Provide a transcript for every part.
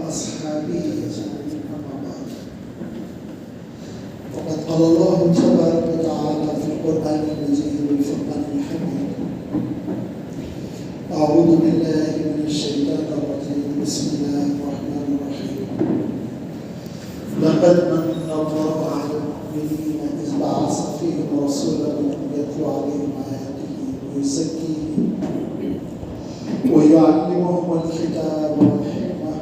وأصحابه أجمعين أما بعد فقد قال الله تبارك وتعالى في القرآن المجيد والفرقان الحميد أعوذ بالله من الشيطان الرجيم بسم الله الرحمن الرحيم لقد من الله على المؤمنين إذ بعث فيهم رسولا منهم يتلو عليهم آياته ويزكيهم ويعلمهم الكتاب والحكمة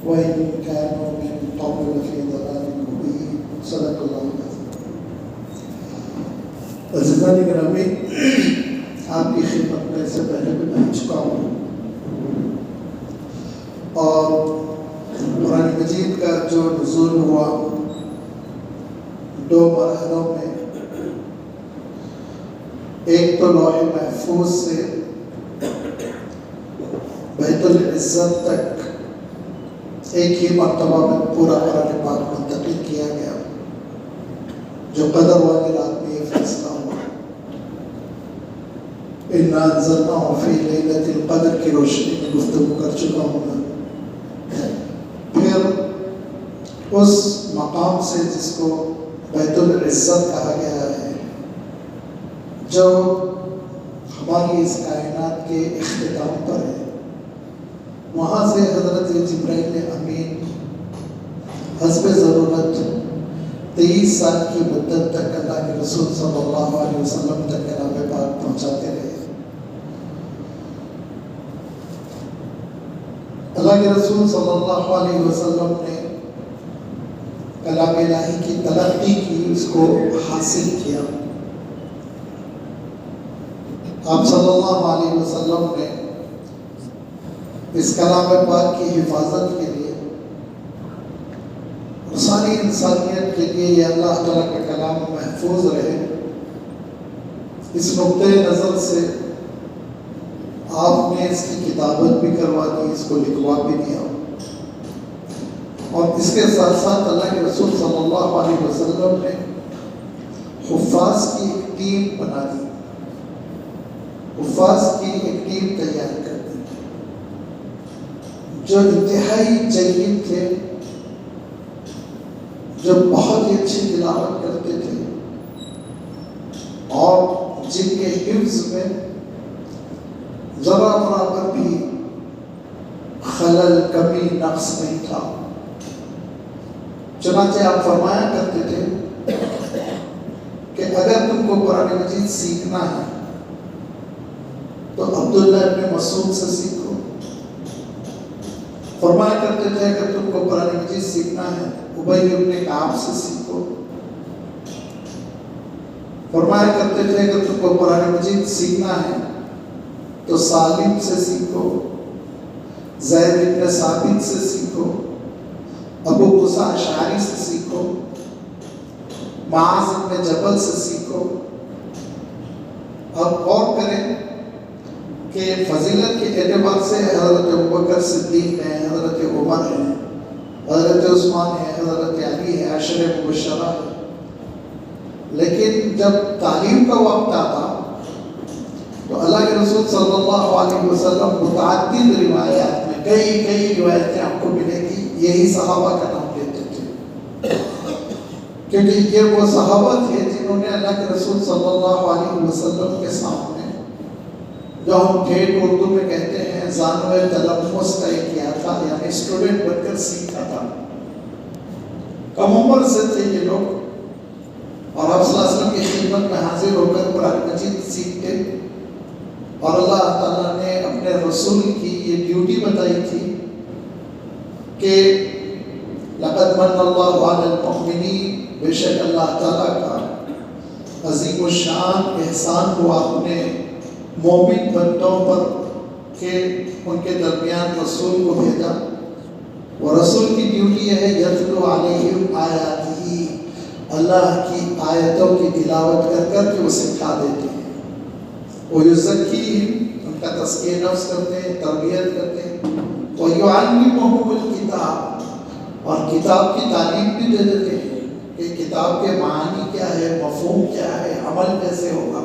وإن كانوا من قبل لفي ضلال مبين صدق الله العظيم. عزیزان گرامی، آپ کی خدمت میں سے پہلے بتا چکا ہوں اور قرآن مجید کا جو نزول ہوا 2 مرحلوں میں، ایک تو لوح محفوظ سے بیت العزت تک ایک ہی مرتبہ میں پورا قرآن پاک منتقل کیا گیا، جو قدر والی رات میں یہ فیصلہ ہوا اِنَّا أَنزَلْنَاهُ فِي لَيْلَةِ الْقَدْرِ کی روشنی میں گفتگو کر چکا ہوں میں. پھر اس مقام سے جس کو بیت العزت کہا گیا ہے، جو ہماری اس کائنات کے اختتام پر ہے، وہاں سے حضرت جبرائیل امین حسب ضرورت 23 سال کی مدت تک اللہ کے رسول صلی اللہ علیہ وسلم تک کلام پاک پہنچاتے رہے. اللہ کے رسول صلی اللہ علیہ وسلم نے کلام الہی کی تلقی کی، اس کو حاصل کیا. آپ صلی اللہ علیہ وسلم نے اس کلام پاک کی حفاظت کے لیے اور ساری انسانیت کے لیے یہ اللہ تعالیٰ کا کلام محفوظ رہے، اس نقطۂ نظر سے آپ نے اس کی کتابت بھی کروا دی، اس کو لکھوا بھی دیا، اور اس کے ساتھ ساتھ اللہ کے رسول صلی اللہ علیہ وسلم نے حفاظ کی ایک ٹیم بنا دی، حفاظ کی ایک ٹیم تیار کر دی جو انتہائی جید تھے، جو بہت ہی اچھی تلاوت کرتے تھے اور جن کے حفظ میں ذرا برابر بھی خلل، کمی، نقص نہیں تھا. چنانچہ آپ فرمایا کرتے تھے کہ اگر تم کو قرآن مجید سیکھنا ہے تو عبداللہ ابن مسعود سے سیکھو. فرمایا کرتے تھے اگر تم کو قرآن مجید سیکھنا ہے ابی ابن کعب سے سیکھو. فرمایا کرتے تھے اگر تم کو قرآن مجید سیکھنا ہے تو سالم سے سیکھو، زید ابن ثابت سے سیکھو، ابو موسیٰ اشعری سے سیکھو، معاذ ابن جبل سے سیکھو. اب غور کریں کہ فضیلت کے اعتبار سے حضرت ابوبکر صدیق ہیں، حضرت عمر ہیں، حضرت عثمان ہیں، حضرت علی ہیں، عشرہ مبشرہ ہیں. لیکن جب تعلیم کا وقت آتا تو اللہ کے رسول صلی اللہ علیہ وسلم متعدد روایات میں کئی روایتیں آپ کو ملے گی یہی صحابہ کا نام لیتے تھے، کیونکہ یہ وہ صحابہ تھے جنہوں نے اللہ کے رسول صلی اللہ علیہ وسلم کے سامنے، جو ہم ٹھیٹ اردو میں کہتے ہیں، زانوِ تلمس طے کیا تھا، یعنی اسٹوڈنٹ بن کر سیکھا تھا. کم عمر سے تھے یہ لوگ اور آپ صلی اللہ علیہ وسلم کی خدمت میں حاضر ہو کر قرآن مجید سیکھتے، اور اللہ تعالیٰ نے اپنے رسول کی یہ ڈیوٹی بتائی تھی کہ لقد من اللہ علی المؤمنین، بے شک اللہ تعالیٰ کا عظیم الشان احسان ہوا اپنے مومن بندوں پر کہ ان کے درمیان رسول کو بھیجا. وہ رسول کی ڈیوٹی ہے یتلو علیہم آیاتہ، اللہ کی آیتوں کی تلاوت کر کر کے وہ سکھا دیتے ہیں. وَيُزَكِّيهِمْ، ان کا تزکیہ نفس کرتے ہیں، تربیت کرتے ہیں. وَيُعَلِّمُهُمُ الْكِتَابَ، اور کتاب کی تعلیم بھی دے دیتے ہیں کہ کتاب کے معنی کیا ہے، مفہوم کیا ہے، عمل کیسے ہوگا،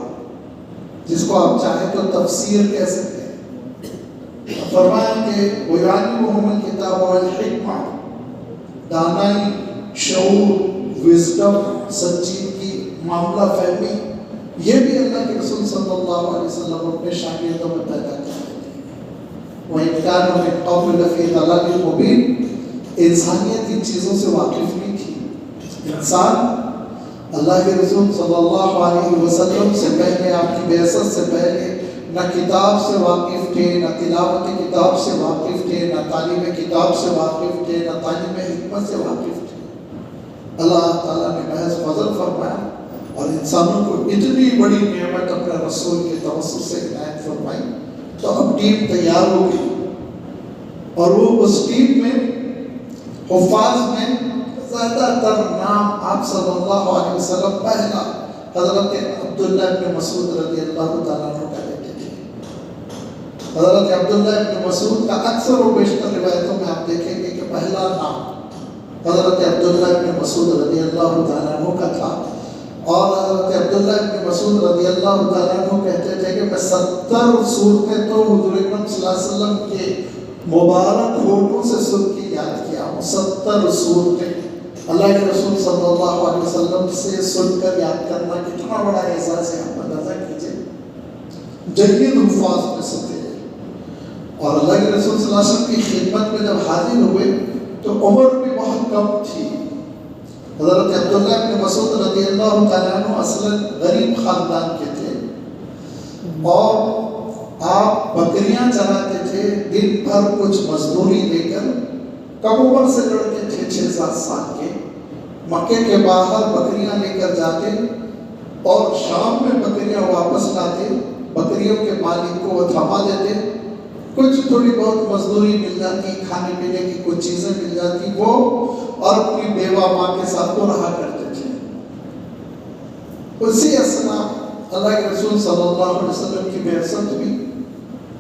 جس کو آپ چاہیں تو تفسیر کہہ سکتے ہیں. فرمایا کہ وَيُعَلِّمُهُمُ الْكِتَابَ وَالْحِکْمَةَ دانائی، شعور، وزڈم، سنجیدگی، معاملہ فہمی، یہ بھی اللہ کے رسول صلی اللہ علیہ وسلم اپنے شاگردوں میں پیدا کرتے تھے۔ وَإِنْ كَانُوا مِنْ قَبْلُ لَفِي ضَلَالٍ مُبِينٍ۔ انسانیت ان چیزوں سے واقف نہیں تھی۔ انسان اللہ کے رسول صلی اللہ علیہ وسلم سے پہلے، آپ کی بعثت سے پہلے، نہ کتاب سے واقف تھے، نہ تلاوت کتاب سے واقف تھے، نہ تعلیم کتاب سے واقف تھے، نہ تعلیم حکمت سے واقف تھے۔ اللہ تعالیٰ نے محض فضل فرمایا اور انسانوں کو اتنی بڑی نعمت اپنے رسول کے توسط سے عنایت فرمائی، تو اب ٹیم تیار ہو گئی، اور وہ اس ٹیم میں حفاظ میں زیادہ تر نام آپ صلی اللہ علیہ وسلم پہلا حضرت عبداللہ ابن مسعود رضی اللہ تعالیٰ عنہ کا لیتے تھے۔ حضرت عبداللہ ابن مسعود کا اکثر و بیشتر روایتوں میں آپ دیکھیں گے کہ پہلا نام حضرت عبداللہ ابن مسعود رضی اللہ تعالیٰ عنہ کا تھا، اور حضرت عبداللہ ابن مسعود رضی اللہ تعالیٰ عنہ کہتے تھے کہ میں 70 صورتیں تو حضور اکرم صلی اللہ علیہ وسلم کے مبارک ہونٹوں سے سن کے یاد کیا ہوں۔ 70 صورتیں اللہ کے رسول صلی اللہ علیہ وسلم سے سن کر یاد کرنا کتنا بڑا اعزاز ہے، آپ اندازہ کیجئے۔ جید حفاظ میں سے تھے، اور اللہ کے رسول صلی اللہ علیہ وسلم کی خدمت میں جب حاضر ہوئے تو عمر بھی بہت کم تھی۔ حضرت عبداللہ ابن مسعود رضی اللہ تعالیٰ عنہ اصلاً غریب خاندان کے تھے، اور آپ بکریاں چراتے تھے، دن بھر کچھ مزدوری لے کر، کم عمر سے لڑکے تھے 6-7 سال کے، مکے کے باہر بکریاں لے کر جاتے اور شام میں بکریاں واپس لاتے، بکریوں کے مالک کو وہ تھما دیتے، کچھ تھوڑی بہت مزدوری مل جاتی، کھانے پینے کی کچھ چیزیں مل جاتی، وہ اور اپنی بیوہ ماں کے ساتھ وہ رہا کرتے تھے۔ اسی اثنا اللہ کے رسول صلی اللہ علیہ وسلم کی بعثت ہوئی،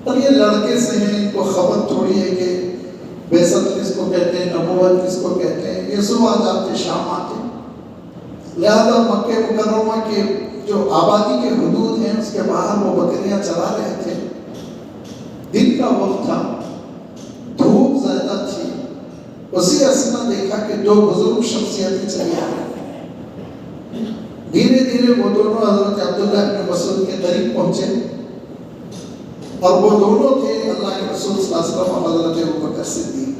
اور یہ لڑکے سے ہیں، ان کو خبر تھوڑی ہے کہ بعثت کس کو کہتے ہیں، نبوت کس کو کہتے ہیں، یہ صبح جاتے شام آتے، لہذا مکہ مکرمہ کے جو آبادی کے حدود ہیں اس کے باہر وہ بکریاں چرا رہے تھے۔ دن کا وقت تھا، دھوپ زیادہ تھی، اسی اثنا دیکھا کہ 2 بزرگ شخصیتیں چلی آ رہی۔ دھیرے دھیرے وہ دونوں حضرت عبداللہ ابن مسعود کے قریب پہنچے، اور وہ دونوں تھے اللہ کے رسول صلی اللہ علیہ وسلم اور حضرت ابوبکر صدیق۔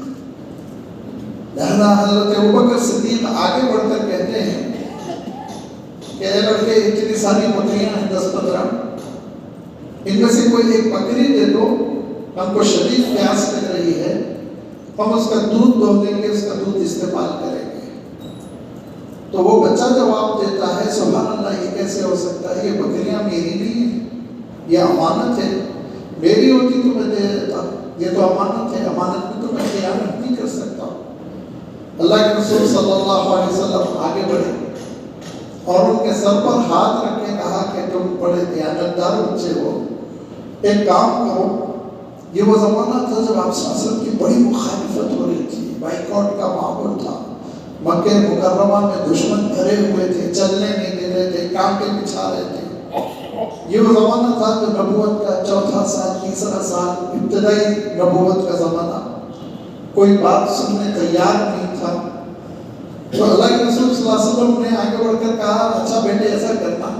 لہذا حضرت ابوبکر صدیق آگے بڑھ کر کہتے ہیں کہ اے لڑکے، اتنی ساری بکریاں ہیں 10-15، ان میں سے کوئی ایک بکری دے دو، ہم کو شدید پیاس لگ رہی ہے، ہم اس کا دودھ دو دیں گے، اس کا دودھ استعمال کریں گے۔ تو وہ بچہ جواب دیتا ہے، سبحان اللہ، یہ کیسے ہو سکتا ہے، یہ بکریاں میری نہیں ہیں، یہ امانت ہے، میری ہوتی تو میں دے دیتا، یہ تو امانت ہے، امانت میں تو میں خیانت نہیں کر سکتا۔ اللہ کے رسول صلی اللہ علیہ وسلم آگے بڑھے اور ان کے سر پر ہاتھ رکھ کے کہا کہ تم بڑے دیانتدار بچے ہو، ایک کام کرو۔ یہ وہ زمانہ تھا جب آپ صلی اللہ علیہ وسلم کی بڑی مخالفت ہو رہی تھی، بائیکاٹ کا ماحول تھا، مکہ مکرمہ میں دشمن بھرے ہوئے تھے، چلنے نہیں دے رہے تھے، کانٹے بچھا رہے تھے۔ یہ وہ زمانہ تھا جو نبوت کا 4تھا سال، 3را سال، ابتدائی نبوت کا زمانہ، کوئی بات سننے تیار نہیں تھا۔ تو اللہ کے رسول صلی اللہ علیہ وسلم نے آگے بڑھ کر کہا، اچھا بیٹے ایسا کرنا،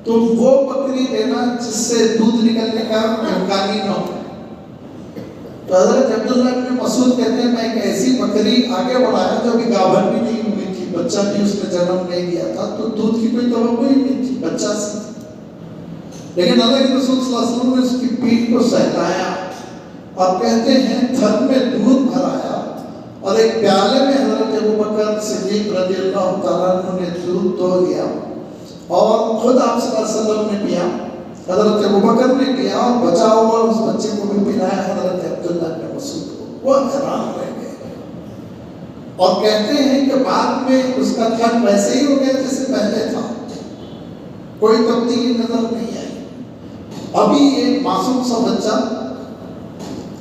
تم وہ بکری دینا جس سے دودھ نکلنے کا امکان ہی نہ ہو۔ تو حضرت عبداللہ ابن مسعود کہتے ہیں میں ایک ایسی بکری آگے بڑھایا جو ابھی گابھن بھی نہیں ہوئی تھی، بچہ بھی اس نے جنم نہیں دیا تھا، تو دودھ کی کوئی توقع ہی نہیں تھی، بچہ سی، لیکن اللہ کے رسول صلی اللہ علیہ وسلم نے اس کی پیٹھ کو سہلایا اور کہتے ہیں تھن میں دودھ بھرایا، اور ایک پیالے میں حضرت ابوبکر صدیق رضی اللہ تعالیٰ عنہ نے دودھ دو لیا، اور خود آپ صلی اللہ علیہ وسلم نے پیا، حضرت ابوبکر نے پیا، اور بچا ہوا اس بچے کو بھی پلایا حضرت عبداللہ ابن مسعود کو۔ وہ حیران رہ گئے اور کہتے ہیں کہ بعد میں اس کا تھن ویسے ہی ہو گیا جیسے پہلے تھا، کوئی تبدیلی نظر نہیں آئی۔ ابھی ایک معصوم سا بچہ،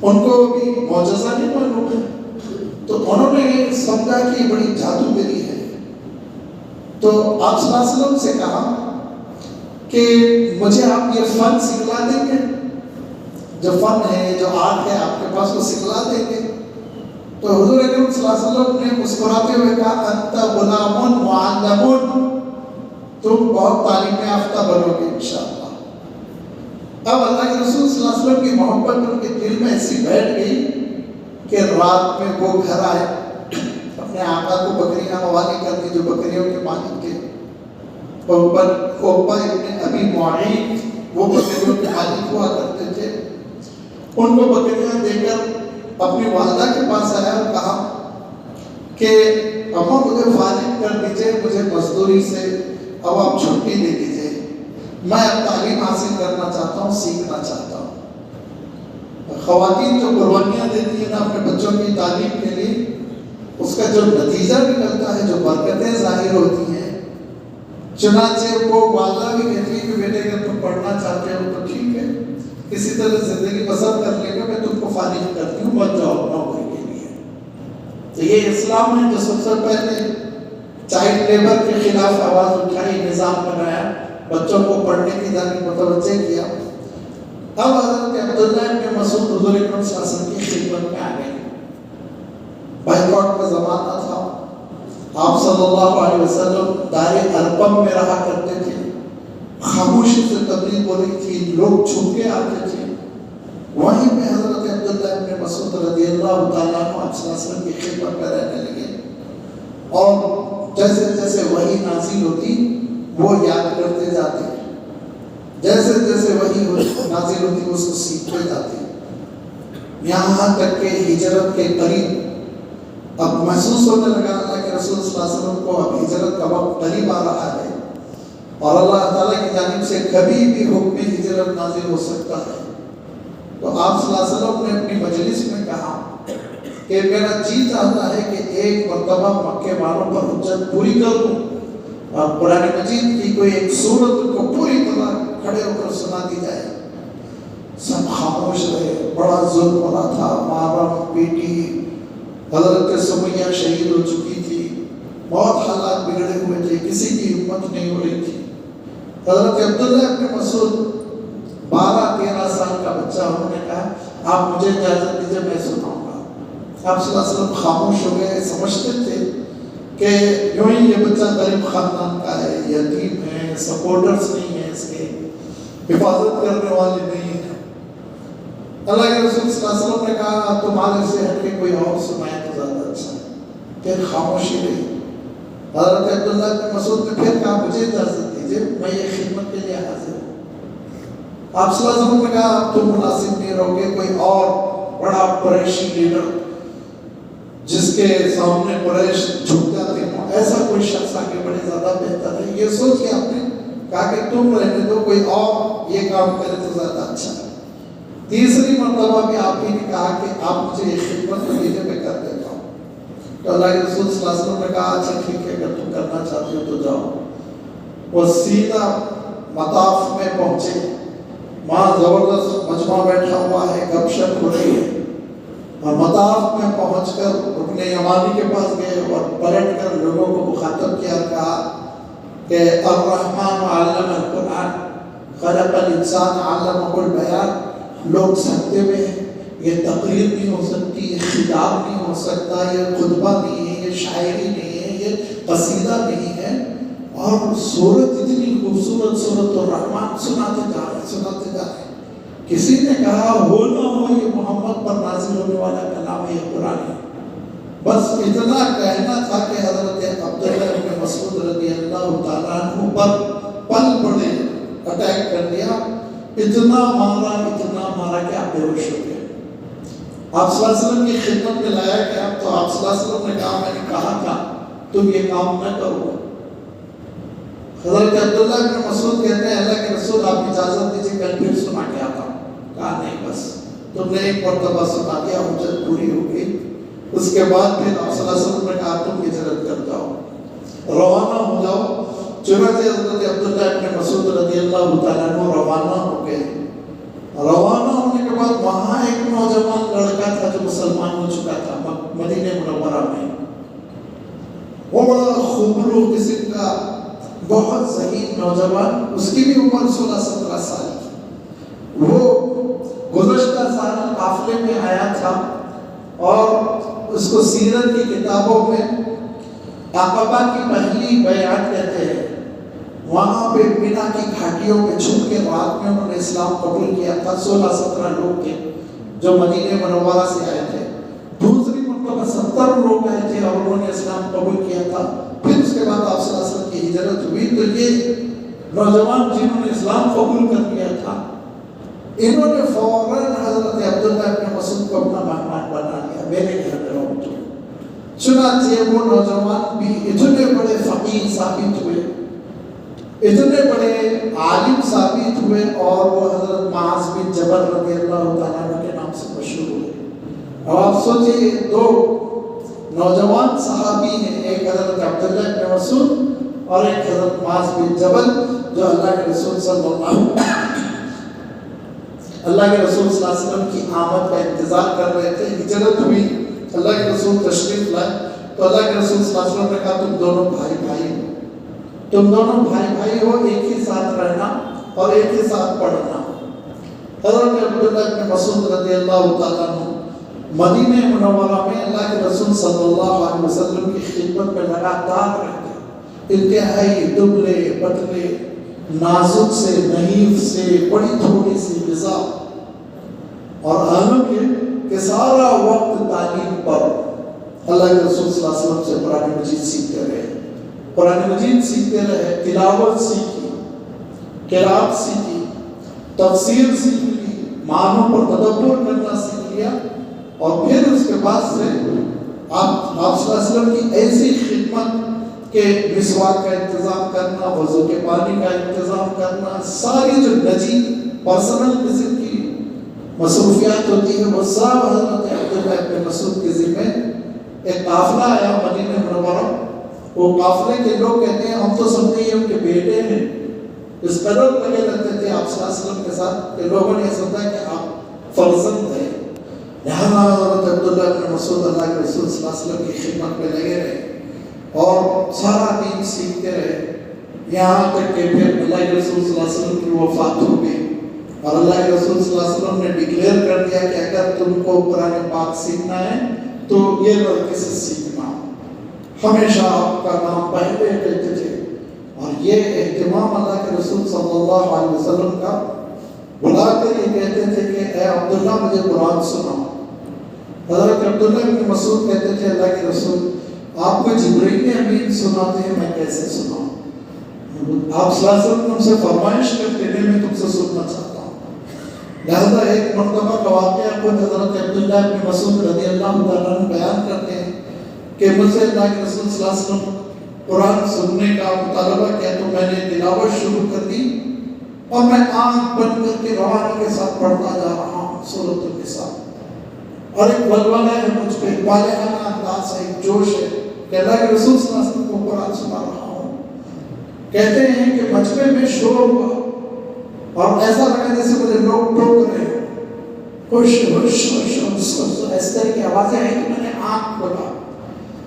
ان کو بھی معجزہ نہیں معلوم ہے، تو انہوں نے سمجھا کہ یہ بڑی جادوگری ہے، تو آپ صلی اللہ علیہ وسلم سے کہا کہ مجھے آپ یہ فن سکھلا دیں گے، جو فن ہے، جو آرٹ ہے آپ کے پاس، وہ سکھلا دیں گے؟ تو حضور اکرم صلی اللہ علیہ وسلم نے مسکراتے ہوئے کہا انت غلام معلم، تم بہت تعلیم یافتہ بنو گے انشاءاللہ۔ اب اللہ کے رسول صلی اللہ علیہ وسلم کی محبت ان کے دل میں ایسی بیٹھ گئی کہ رات میں وہ گھر آئے، اپنے آقا کو بکریاں حوالے کر دی جو بکریوں کے مالک تھے، عقبہ ابن ابی معیط وہ بکریوں کے مالک ہوا کرتے تھے، ان کو بکریاں دے کر اپنی والدہ کے پاس آیا اور کہا کہ اماں مجھے فارغ کر دیجئے، مجھے مزدوری سے اب آپ چھٹی دے دیجئے، میں اب تعلیم حاصل کرنا چاہتا ہوں، سیکھنا چاہتا ہوں۔ خواتین جو قربانیاں دیتی ہیں نا اپنے بچوں کی تعلیم کے لیے، اس کا جو نتیجہ نکلتا ہے، جو برکتیں ظاہر ہوتی ہیں، چنانچہ وہ والدہ بھی کہتی ہے کہ بیٹے اگر تم پڑھنا چاہتے ہو تو ٹھیک ہے، کسی طرح زندگی بسر کر لے گا، میں تم کو فارغ کرتی ہوں، مت جاؤ نوکری کے لیے۔ تو یہ اسلام نے جو سب سے پہلے چائلڈ لیبر کے خلاف آواز اٹھائی، نظام بنایا، بچوں کو پڑھنے کی جانب متوجہ کیا۔ اب حضرت عبداللہ ابن مسعود حضور اکرم صلی اللہ علیہ وسلم کی خدمت میں آ گئے۔ بائیکاٹ کا زمانہ تھا، آپ صلی اللہ علیہ وسلم دار ارقم میں رہا کرتے تھے، خاموشی سے تبلیغ ہو رہی تھی، لوگ چھپ کے آتے تھے، وہیں پہ حضرت عبداللہ ابن مسعود رضی اللہ تعالیٰ عنہ آپ صلی اللہ علیہ وسلم کی خدمت میں رہنے لگے، اور جیسے جیسے وحی نازل ہوتی وہ یاد کرتے جاتے، جیسے جیسے وحی نازل ہوتی وہ اس کو سیکھتے جاتے، یہاں تک کہ ہجرت کے قریب اب محسوس ہونے لگا اللہ کے رسول صلی اللہ علیہ وسلم کو اب ہجرت کا وقت قریب آ رہا ہے، اور اللہ تعالیٰ کی جانب سے کبھی بھی حکم ہجرت نازل ہو سکتا ہے۔ تو آپ صلی اللہ علیہ وسلم نے اپنی مجلس میں کہا کہ میرا جی چاہتا ہے کہ ایک مرتبہ مکے والوں پر حجت پوری کر دوں، اور قرآن مجید کی کوئی ایک سورت کو پوری طرح کھڑے ہو کر سنا دی جائے۔ سب خاموش رہے، بڑا ظلم ہو رہا تھا، محرم بیٹی حضرت سمیہ شہید ہو چکی تھی، بہت حالات بگڑے ہوئے تھے، کسی کی ہمت نہیں ہو رہی تھی۔ حضرت عبداللہ ابن مسعود 12-13 سال کا بچہ، انہوں نے کہا آپ مجھے اجازت دیجیے میں سناؤں گا۔ آپ صلی اللہ علیہ وسلم خاموش ہو گئے، سمجھتے تھے کہ یوں ہی یہ بچہ غریب خاندان کا ہے، یتیم ہے، سپورٹرز نہیں ہیں، اس کے حفاظت کرنے والے نہیں ہیں۔ اللہ کے رسول صلی اللہ علیہ وسلم نے کہا تمہارے سے ہٹ کے کوئی اور سنائے تو زیادہ اچھا ہے، پھر خاموشی رہی۔ حضرت عبداللہ بن مسعود نے پھر کہا مجھے اجازت دیجیے، میں یہ خدمت کے لیے حاضر ہوں۔ آپ صلی اللہ علیہ وسلم نے کہا اب تم مناسب نہیں رہو گے، کوئی اور بڑا قریشی لیڈر جس کے سامنے قریش جھک جاتے ہوں، ایسا کوئی شخص آگے بڑے زیادہ بہتر ہے۔ یہ سوچ کے آپ نے کہا کہ تم رہنے دو، کوئی اور یہ کام کرے تو زیادہ اچھا ہے۔ تیسری مرتبہ بھی آپ ہی نے کہا کہ آپ مجھے یہ خدمت مدینے میں کر دیتا ہوں۔ تو اللہ کے رسول صلی اللہ علیہ وسلم نے کہا اچھا ٹھیک ہے، اگر تم کرنا چاہتے ہو تو جاؤ۔ وہ سیدھا مطاف میں پہنچے، وہاں زبردست مجمع بیٹھا ہوا ہے، گپ شپ ہو رہی ہے، اور مطاف میں پہنچ کر رکن یمانی کے پاس گئے اور پلٹ کر لوگوں کو مخاطب کیا، کہا کہ الرحمن علم القرآن خلق الانسان علمہ البیان۔ لوگ سکتے میں ہیں، یہ تقریر نہیں ہو سکتی، یہ خطاب نہیں ہو سکتا، یہ خطبہ نہیں ہے، یہ شاعری نہیں ہے، یہ قصیدہ نہیں ہے، اور سورت اتنی خوبصورت سورت الرحمن سناتے جا رہے۔ کسی نے کہا ہو نہ ہو یہ محمد پر نازل ہونے والا کلام ہے، یہ قرآن ہے۔ بس اتنا کہنا تھا کہ حضرت عبداللہ ابن مسعود رضی اللہ تعالیٰ عنہ پر پل پڑے اٹیک کر دیا، اتنا مارا کہ آپ بے ہوش ہو گئے۔ آپ صلی اللہ علیہ وسلم کی خدمت میں لایا کہ اب تو آپ صلی اللہ علیہ وسلم نے کہا میں نے کہا تھا تم یہ کام نہ کرو۔ حضرت عبداللہ ابن مسعود کہتے ہیں اللہ کے رسول آپ اجازت دیجیے کل پھر سنا کے آتا ہوں۔ کہا نہیں بس تم نے ایک مرتبہ سنا دیا، حجت پوری ہو گئی۔ اس کے بعد پھر آپ صلی اللہ علیہ وسلم نے کہا تم ہجرت کر جاؤ، روانہ ہو جاؤ۔ چنانچہ حضرت عبداللہ ابن مسعود رضی اللہ تعالیٰ عنہ روانہ ہو گئے۔ روانہ ہونے کے بعد وہاں ایک نوجوان لڑکا تھا جو مسلمان ہو چکا تھا مدینہ منورہ میں، وہ بڑا خوبرو قسم کا بہت ذہین نوجوان، اس کی بھی عمر 16-17 سال کی۔ وہ گزشتہ سال قافلے میں آیا تھا اور اس کو سیرت کی کتابوں میں عقبہ کی پہلی بیعت کہتے ہیں. وہاں پہ مینا کی گھاٹیوں پہ چھپ کے رات میں انہوں نے اسلام قبول کیا تھا. 16-17 لوگ تھے جو مدینہ منورہ سے آئے تھے. دوسری مرتبہ 70 لوگ آئے تھے اور انہوں نے اسلام قبول کیا تھا. پھر اس کے بعد آپ صلی اللہ علیہ وسلم کی ہجرت ہوئی. تو یہ نوجوان جنہوں نے اسلام قبول کر لیا تھا, انہوں نے فوراً حضرت عبداللہ ابن مسعود کو اپنا مہمان بنا لیا. میرے گھر میں رہو تو. چنانچہ وہ نوجوان بھی اتنے بڑے فقیہ ثابت ہوئے, اتنے بڑے عالم ثابت ہوئے, اور وہ حضرت معاذ بن جبل رضی اللہ تعالیٰ عنہ کے نام سے مشہور ہوئے. اب آپ سوچئے دو نوجوان صحابی ہیں, ایک حضرت عبداللہ ابن مسعود اور ایک حضرت معاذ بن جبل, جو اللہ کے رسول صلی اللہ کے رسول صلی اللہ علیہ وسلم کی آمد کا انتظار کر رہے تھے. ہجرت ہوئی, اللہ کے رسول تشریف لائے, تو اللہ کے رسول صلی اللہ علیہ وسلم نے کہا تم دونوں بھائی بھائی ہو, تم دونوں بھائی بھائی ہو, ایک ہی ساتھ رہنا اور ایک ہی ساتھ پڑھنا. حضرت عبداللہ ابن مسعود رضی اللہ تعالیٰ عنہ مدینہ منورہ میں اللہ کے رسول صلی اللہ علیہ وسلم کی خدمت میں لگاتار رہتے. انتہائی دبلے پتلے, نازک سے نحیف سے, بڑی تھوڑی سی غذا, اور اہم یہ کہ سارا وقت تعلیم پر. اللہ کے رسول صلی اللہ علیہ وسلم سے قرآن مجید سیکھتے رہے, قرآن مجید سیکھتے رہے, تلاوت سیکھی, قرات سیکھی, تفسیر سیکھ لی, معنوں پر تدبر کرنا سیکھ لیا, اور پھر اس کے بعد سے آپ صلی اللہ علیہ وسلم کی ایسی خدمت کہ مسواک کا انتظام کرنا, وضو کے پانی کا انتظام کرنا, ساری جو نجی پرسنل قسم کی مصروفیات ہوتی ہے وہ سب حضرت عبداللہ ابن مسعود کے ذمہ. ایک قافلہ آیا مدینہ منورہ, وہ قافلے کے لوگ کہتے ہیں ہم تو سمجھتے ہیں ان کے بیٹے ہیں, اس قدر لگے رہتے تھے آپ صلی اللہ علیہ وسلم کے ساتھ کہ لوگوں نے سمجھا کہ آپ فرزند ہیں. یہاں حضرت عبداللہ ابن مسعود اللہ کے رسول صلی اللہ علیہ وسلم کی خدمت میں لگے رہے اور سارا دین سیکھتے رہے, یہاں تک کہ پھر اللہ کے رسول صلی اللہ علیہ وسلم کی وفات ہو گئی, اور اللہ کے رسول صلی اللہ علیہ وسلم نے ڈکلیئر کر دیا کہ اگر تم کو قرآن پاک سیکھنا ہے تو یہ لڑکے سے سیکھنا. ہمیشہ آپ کا نام پہلے کہتے تھے, اور یہ اہتمام اللہ کے رسول صلی اللہ علیہ وسلم کا بلا کر یہ کہتے تھے کہ اے عبداللہ مجھے قرآن سناؤ. حضرت عبداللہ ابن مسعود کہتے تھے اللہ کے رسول آپ کو جبرائیل امین سناتے ہیں, میں کیسے سناؤں؟ آپ صلی اللہ علیہ وسلم سے فرمائش کرتے ہیں میں تم سے سننا چاہتا ہوں. لہذا ایک مرتبہ کا واقعہ خود حضرت عبداللہ ابن مسعود رضی اللہ تعالیٰ عنہ بیان کرتے ہیں کہ مجھ سے اللہ کے رسول صلی اللہ علیہ وسلم قرآن سننے کا مطالبہ کیا تو میں نے تلاوت شروع کر دی, اور میں آنکھ بند کر کے روانی کے ساتھ پڑھتا جا رہا ہوں سورۃ النساء, اور ایک ولولہ ہے مجھ پہ, بالغانہ انداز ہے, ایک جوش ہے کہ اللہ کے رسول صلی اللہ علیہ وسلم کو قرآن سنا رہا ہوں. کہتے ہیں کہ مجمع میں شور ہوا اور ایسا لگا جیسے مجھے لوگ ٹوک رہے ہیں, خوش خوش خوش اس طرح کی آوازیں آئی کہ میں نے آنکھ کھولا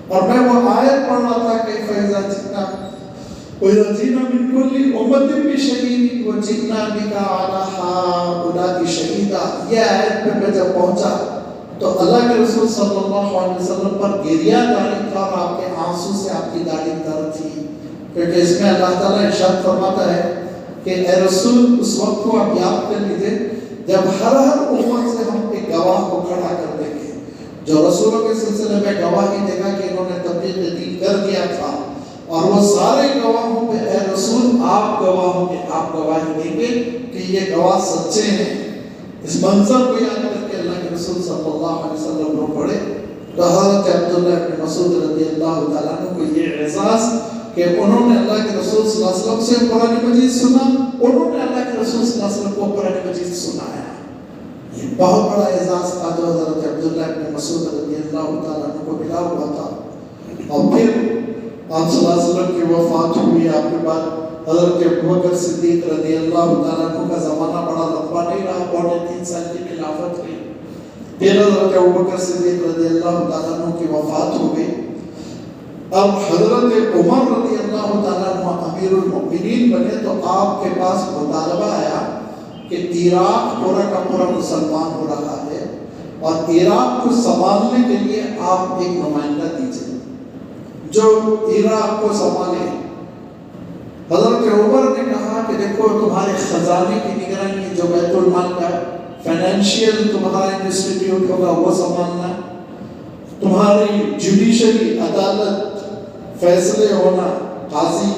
اور میں وہ آیت پڑھ رہا تھا کہ فَإِذَا جِئْنَا مِن كُلِّ أُمَّةٍ بِشَهِيدٍ وَجِئْنَا بِكَ عَلَىٰ هَٰؤُلَاءِ شَهِيدًا. یہ آیت پہ میں جب پہنچا تو اللہ کے رسول صلی اللہ علیہ وسلم پر گریہ جاری تھا اور آپ کے آنسو سے آپ کی داڑھی تر تھی, کیونکہ اس میں اللہ تعالیٰ ارشاد فرماتا ہے کہ اے رسول اس وقت کو آپ یاد کر لیجئے جب ہر امت سے ہم ایک گواہ کو کھڑا کر دیں گے, جو رسولوں کے سلسلے میں گواہی دے گا کہ انہوں نے تبلیغ دین کر دیا تھا, اور وہ سارے گواہوں پہ اے رسول آپ گواہ ہوں گے, آپ گواہی دیں گے کہ یہ گواہ سچے ہیں. اس منظر کو یاد کر کے اللہ کے رسول صلی اللہ علیہ وسلم رو پڑے تو حضرت عبداللہ ابن مسعود رضی اللہ تعالیٰ عنہ کو یہ اعزاز کہ انہوں نے اللہ کے رسول صلی اللہ علیہ وسلم سے قرآن مجید سنا, انہوں نے اللہ کے رسول صلی اللہ علیہ وسلم کو قرآن مجید سنایا. یہ بہت بڑا اعزاز تھا جو حضرت عبداللہ ابن مسعود رضی اللہ تعالیٰ عنہ کو ملا ہوا تھا. اور پھر آپ صلی اللہ علیہ وسلم کی وفات ہوئی, آپ کے بعد حضرت ابوبکر صدیق رضی اللہ تعالیٰ عنہ کا زمانہ بڑا لمبا نہیں رہا, 3.5 سال کی خلافت ہوئی. پھر حضرت ابوبکر صدیق رضی اللہ تعالیٰ عنہ کی وفات ہو گئی. اب حضرت عمر رضی اللہ تعالیٰ عنہ امیر المؤمنین بنے تو آپ کے پاس مطالبہ آیا کہ عراق پورا کا پورا مسلمان ہو رہا ہے اور عراق کو سنبھالنے کے لیے آپ ایک نمائندہ دیجیے جو عراق کو سنبھالے۔ حضرت عمر نے کہا کہ دیکھو تمہارے خزانے کی نگرانی جو بیت المال کا فائنینشیل تمہارا انسٹیٹیوٹ ہوگا وہ سنبھالنا، تمہاری جوڈیشری عدالت فیصلے ہونا قاضی،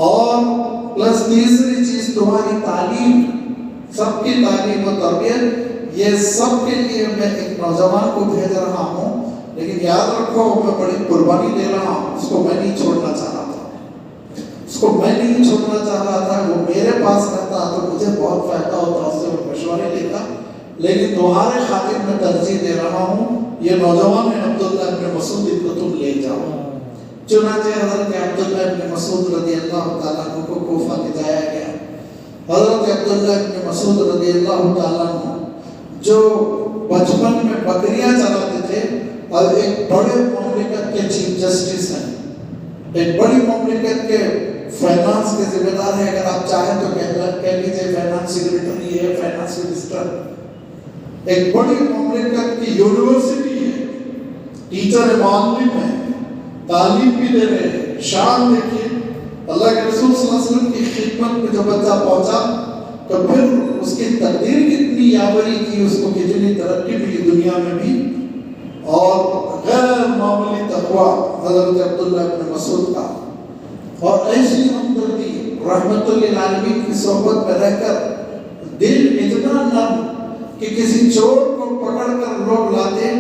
اور پلس تیسری چیز تمہاری تعلیم، سب کی تعلیم و تربیت، یہ سب کے لیے میں ایک نوجوان کو بھیج رہا ہوں، لیکن یاد رکھو میں بڑی قربانی دے رہا ہوں، اس کو میں نہیں چھوڑنا چاہ رہا تھا، اس کو میں نہیں چھوڑنا چاہ رہا تھا، وہ میرے پاس رہتا تو مجھے بہت فائدہ ہوتا، اس سے میں مشورے لیتا، لیکن تمہارے خاطر میں ترجیح دے رہا ہوں، یہ نوجوان ہے عبداللہ ابن مسعود، ان کو تم لے جاؤ۔ چنانچہ حضرت عبداللہ ابن مسعود رضی اللہ تعالیٰ عنہ کو کوفہ لے جایا گیا۔ حضرت عبداللہ ابن مسعود رضی اللہ تعالیٰ عنہ جو بچپن میں بکریاں چلاتے تھے اور ایک بڑے مملکت کے چیف جسٹس ہیں، ایک بڑی مملکت کے فائنانس کے ذمہ دار ہیں، اگر آپ چاہیں تو کہہ لیجیے فائنانس سیکریٹری ہے، فائنانس منسٹر، ایک بڑی مملکت کی یونیورسٹی ہے، ٹیچر معلم ہے، تعلیم بھی دے رہے ہیں۔ شان دیکھیے اللہ کے رسول صلی اللہ علیہ وسلم کی خدمت میں جو بچہ پہنچا تو پھر اس کی تقدیر کتنی یاوری کی، اس کو کتنی ترقی ملی دنیا میں بھی، اور غیر معمولی تقویٰ حضرت عبداللہ ابن مسعود کا، اور ایسی ہمدردی رحمت للعالمین کی صحبت میں رہ کر دل اتنا نرم کہ کسی چور کو پکڑ کر لوگ لاتے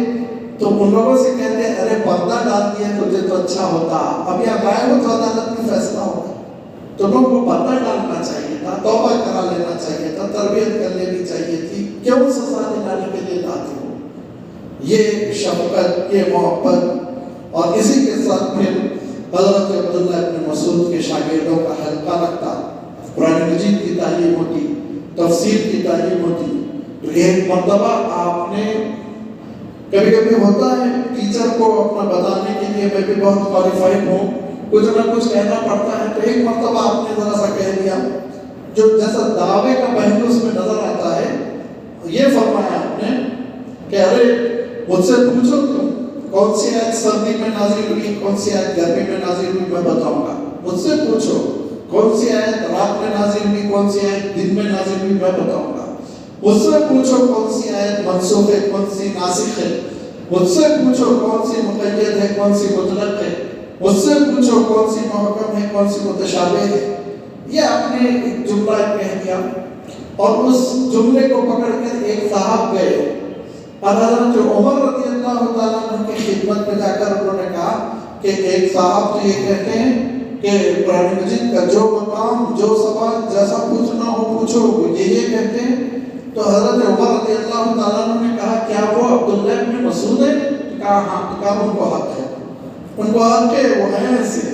تو ان لوگوں سے کہتے ہیں ارے پردہ ڈال دیا تجھے تو اچھا ہوتا، اب یہ غائب ہو تو عدالت میں فیصلہ ہوگا، تو لوگ کو پردہ ڈالنا چاہیے تھا، توبہ کرا لینا چاہیے تھا، تربیت کر لینی چاہیے تھی، کیوں سزا دلانے کے لیے لاتے ہو؟ یہ شفقت، یہ محبت، اور اسی کے ساتھ پھر حضرت عبداللہ ابن مسعود کے شاگردوں کا حلقہ لگتا، قرآن مجید کی تعلیم ہوتی، تفسیر کی تعلیم ہوتی۔ تو ایک مرتبہ آپ نے، کبھی کبھی ہوتا ہے ٹیچر کو اپنا بتانے کے لیے میں بھی بہت کوالیفائڈ ہوں، کچھ نہ کچھ کہنا پڑتا ہے، تو ایک مرتبہ آپ نے ذرا سا کہہ دیا جو جیسا دعوے کا پہلو اس میں نظر آتا ہے، یہ فرمایا آپ نے کہ ارے مجھ سے پوچھو تم کون سی آیت سردی میں نازل ہوئی، کون سی آیت گرمی میں نازل ہوئی، میں بتاؤں گا، مجھ سے پوچھو کون سی آیت رات میں نازل ہوئی، کون سی آیت دن میں نازل ہوئی، میں بتاؤں گا، مجھ سے پوچھو کون سی آیت منسوخ ہے، کون سی ناسخ ہے، مجھ سے پوچھو کون سی مقید ہے، کون سی مطلق ہے، مجھ سے پوچھو کون سی محکم ہے، کون سی متشابہ ہے۔ یہ آپ نے ایک جملہ کہہ دیا، اور اس جملے کو پکڑ کر ایک صاحب گئے اور حضرت عمر رضی اللہ تعالیٰ عنہ کی خدمت میں جا کر انہوں نے کہا کہ ایک صاحب تو یہ کہتے ہیں کہ قرآن مجید کا جو مقام، جو سوال جیسا پوچھنا ہو پوچھو، یہ کہتے ہیں۔ تو حضرت عمر رضی اللہ تعالیٰ عنہ نے کہا کیا وہ عبداللہ ابن مسعود ہے؟ کہا ہاں، کہا ان کو حق ہے، ان کو حق ہے، وہ ہیں ایسے،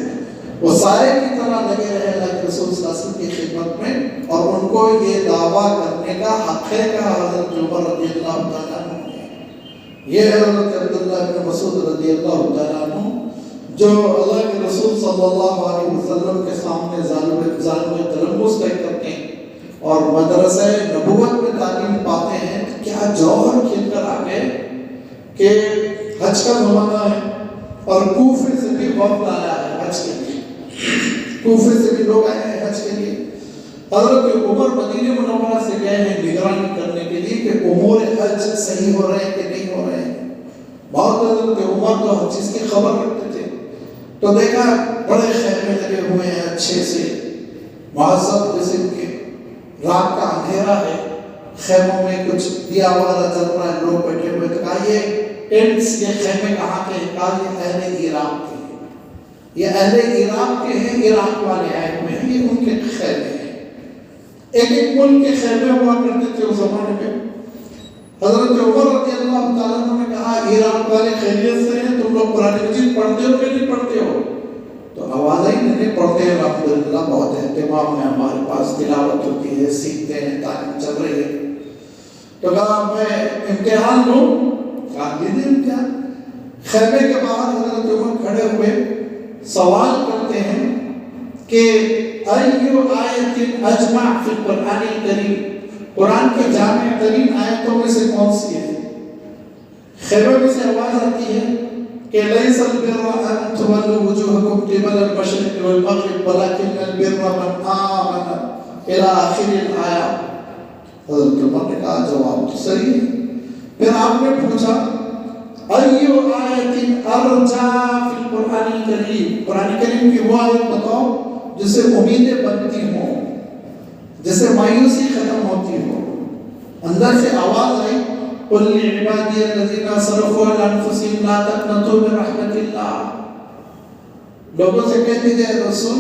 وہ سائے کی طرح لگے رہے اللہ کے رسول صلی اللہ علیہ وسلم کی خدمت میں، اور ان کو یہ دعویٰ کرنے کا حق ہے، کہا حضرت عمر رضی اللہ تعالیٰ عنہ نے۔ یہ حضرت عبداللہ ابن مسعود رضی اللہ تعالیٰ عنہ جو اللہ کے رسول صلی اللہ علیہ وسلم کے سامنے ظالم تلمس طے کرتے ہیں اور مدرسہ نبوت میں تعلیم پاتے ہیں، کیا جوہر کھل کر آ گئے کہ حج کا زمانہ ہے اور کوفے سے بھی وفد آیا ہے حج کے لیے، کوفے سے بھی لوگ آئے ہیں حج کے لیے۔ حضرت عمر مدینہ منورہ سے گئے ہیں نگرانی کرنے کے لیے کہ امور حج صحیح ہو رہے ہیں کہ نہیں ہو رہے ہیں۔ بہت حضرت عمر تو ہر چیز کی خبر رکھتے تھے، تو دیکھا بڑے خیمے لگے ہوئے ہیں اچھے سے مہذب قسم کے، رات کا اندھیرا ہے، خیموں میں کچھ دیا وغیرہ چل رہا ہے، لوگ بیٹھے ہوئے، تو کہا یہ ٹینٹس، یہ خیمے کہاں کے ہیں؟ کہا یہ اہل عراق کے ہیں، یہ اہل عراق کے ہیں، عراق والے آئے ہوئے ہیں، یہ ان کے خیمے ہیں۔ ایک ایک ملک کے خیمے ہوا کرتے تھے اس زمانے میں۔ حضرت عمر رضی اللہ تعالیٰ عنہ نے کہا عراق والے خیریت سے ہیں، تم لوگ قرآن مجید پڑھتے ہو کہ نہیں پڑھتے ہو؟ تو آواز آئی نہیں پڑھتے ہیں الحمدللہ، بہت اہتمام ہے ہمارے پاس، تلاوت ہوتی ہے، سیکھتے ہیں، تعلیم چل رہی ہے۔ تو کہا میں امتحان لوں؟ کہا لیجیے امتحان۔ خیمے کے باہر حضرت عمر کھڑے ہوئے سوال کرتے ہیں کہ ایو آیت اجمع فی القرآن الکریم، قرآن کی جامع ترین آیتوں میں سے کون سی ہے؟ خیمے میں سے آواز آتی ہے کہ لیس البر ان تولوا وجوهكم قبل المشرق والمغرب ولكن البر من آمن الى آخر الآیہ. حضرت عمر نے کہا جواب تو صحیح ہے. پھر آپ نے پوچھا ایو آیت ارجا فی القرآن الکریم، قرآن کریم کی وہ آیت بتاؤ جس سے امیدیں بنتی ہوں، جس سے مایوسی ختم ہوتی ہو. اندر سے آواز آئی قل لعبادی الذین اسرفوا علی انفسہم لا تقنطوا من رحمت اللہ. لوگوں سے کہہ دیجئے رسول